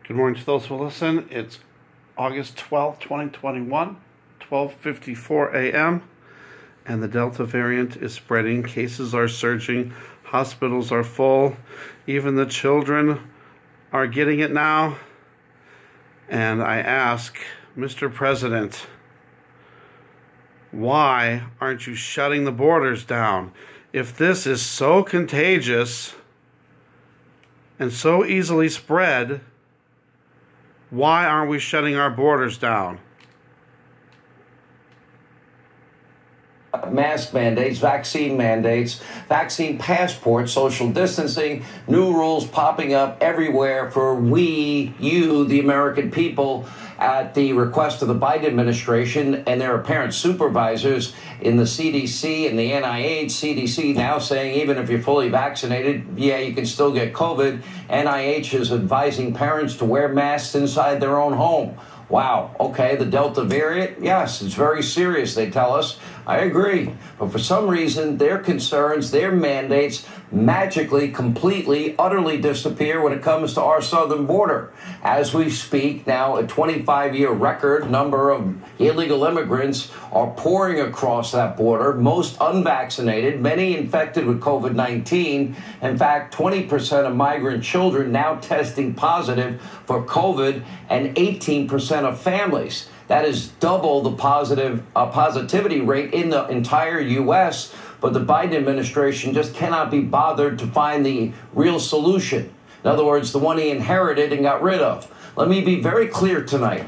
Good morning to those who listen. It's August 12th, 2021, 12:54 a.m., and the Delta variant is spreading. Cases are surging. Hospitals are full. Even the children are getting it now. And I ask, Mr. President, why aren't you shutting the borders down? If this is so contagious and so easily spread, why aren't we shutting our borders down? Mask mandates, vaccine passports, social distancing, new rules popping up everywhere for you, the American people, at the request of the Biden administration and their apparent supervisors in the CDC and the NIH. CDC now saying even if you're fully vaccinated, you can still get COVID. NIH is advising parents to wear masks inside their own home. Wow, okay, the Delta variant, yes, it's very serious, they tell us. I agree. But for some reason, their concerns, their mandates magically, completely, utterly disappear when it comes to our southern border. As we speak now, a 25-year record number of illegal immigrants are pouring across that border, most unvaccinated, many infected with COVID-19. In fact, 20% of migrant children now testing positive for COVID, and 18% of families. That is double the positivity rate in the entire U.S., but the Biden administration just cannot be bothered to find the real solution. In other words, the one he inherited and got rid of. Let me be very clear tonight.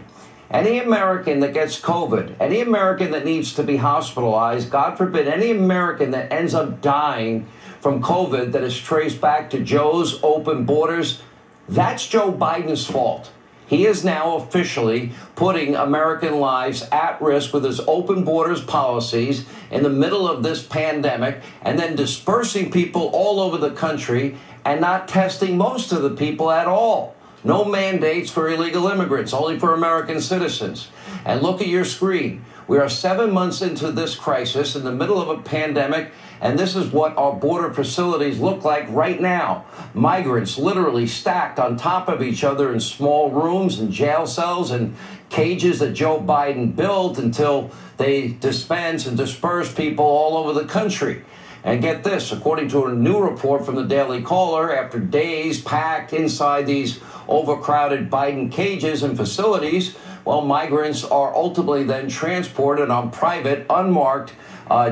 Any American that gets COVID, any American that needs to be hospitalized, God forbid, any American that ends up dying from COVID that is traced back to Joe's open borders, that's Joe Biden's fault. He is now officially putting American lives at risk with his open borders policies in the middle of this pandemic, and then dispersing people all over the country and not testing most of the people at all. No mandates for illegal immigrants, only for American citizens. And look at your screen. We are 7 months into this crisis in the middle of a pandemic, and this is what our border facilities look like right now. Migrants literally stacked on top of each other in small rooms and jail cells and cages that Joe Biden built until they dispense and disperse people all over the country. And get this, according to a new report from the Daily Caller, after days packed inside these overcrowded Biden cages and facilities, well, migrants are ultimately then transported on private, unmarked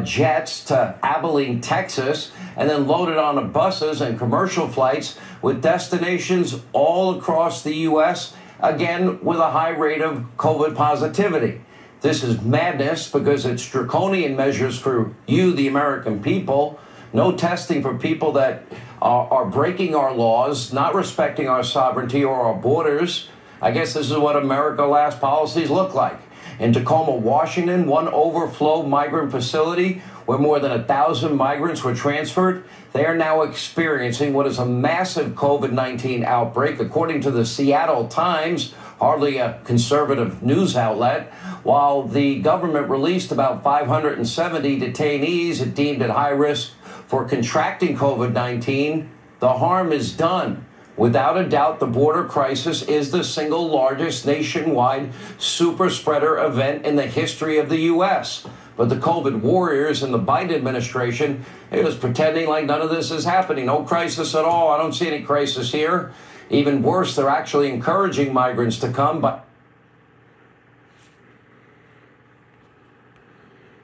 jets to Abilene, Texas, and then loaded onto buses and commercial flights with destinations all across the U.S., again, with a high rate of COVID positivity. This is madness because it's draconian measures for you, the American people. No testing for people that are breaking our laws, not respecting our sovereignty or our borders. I guess this is what America Last policies look like. In Tacoma, Washington, one overflow migrant facility where more than 1,000 migrants were transferred, they are now experiencing what is a massive COVID-19 outbreak, according to the Seattle Times, hardly a conservative news outlet. While the government released about 570 detainees it deemed at high risk for contracting COVID-19, the harm is done. Without a doubt, the border crisis is the single largest nationwide super spreader event in the history of the U.S. But the COVID warriors in the Biden administration, they're just pretending like none of this is happening. No crisis at all. I don't see any crisis here. Even worse, they're actually encouraging migrants to come by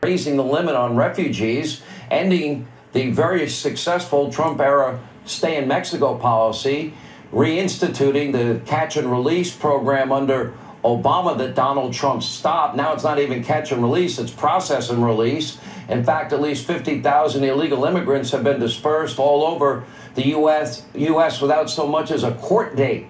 raising the limit on refugees, ending the very successful Trump-era stay in Mexico policy, reinstituting the catch and release program under Obama that Donald Trump stopped. Now it's not even catch and release, it's process and release. In fact, at least 50,000 illegal immigrants have been dispersed all over the U.S. without so much as a court date.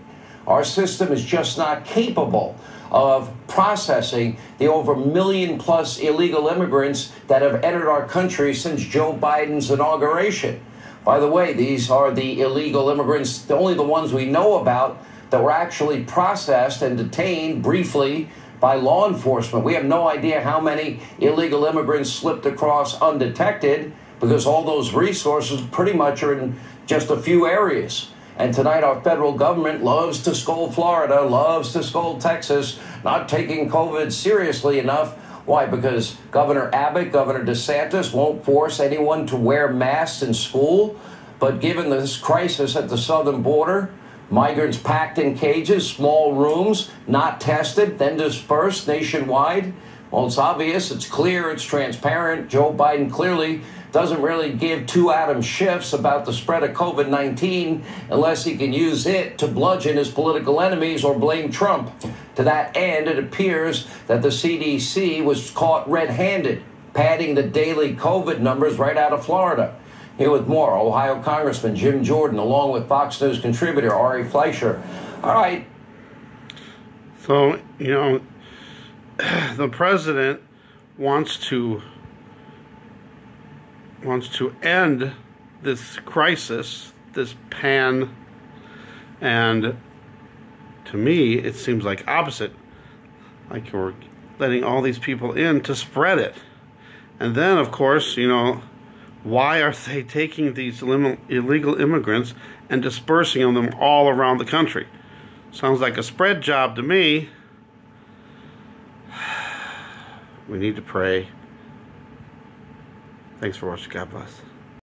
Our system is just not capable of processing the over 1 million plus illegal immigrants that have entered our country since Joe Biden's inauguration. By the way, these are the illegal immigrants, only the ones we know about, that were actually processed and detained briefly by law enforcement. We have no idea how many illegal immigrants slipped across undetected because all those resources pretty much are in just a few areas. And tonight our federal government loves to scold Florida, loves to scold Texas, not taking COVID seriously enough. Why? Because Governor Abbott, Governor DeSantis won't force anyone to wear masks in school. But given this crisis at the southern border, migrants packed in cages, small rooms, not tested, then dispersed nationwide, well, it's obvious, it's clear, it's transparent. Joe Biden clearly doesn't really give two atom shifts about the spread of COVID-19 unless he can use it to bludgeon his political enemies or blame Trump. To that end, it appears that the CDC was caught red-handed, padding the daily COVID numbers right out of Florida. Here with more, Ohio Congressman Jim Jordan, along with Fox News contributor Ari Fleischer. All right. So, the president wants to end this crisis, this pan, and to me, it seems like opposite. Like we're letting all these people in to spread it. And then, of course, why are they taking these illegal immigrants and dispersing them all around the country? Sounds like a spread job to me. We need to pray. Thanks for watching. God bless.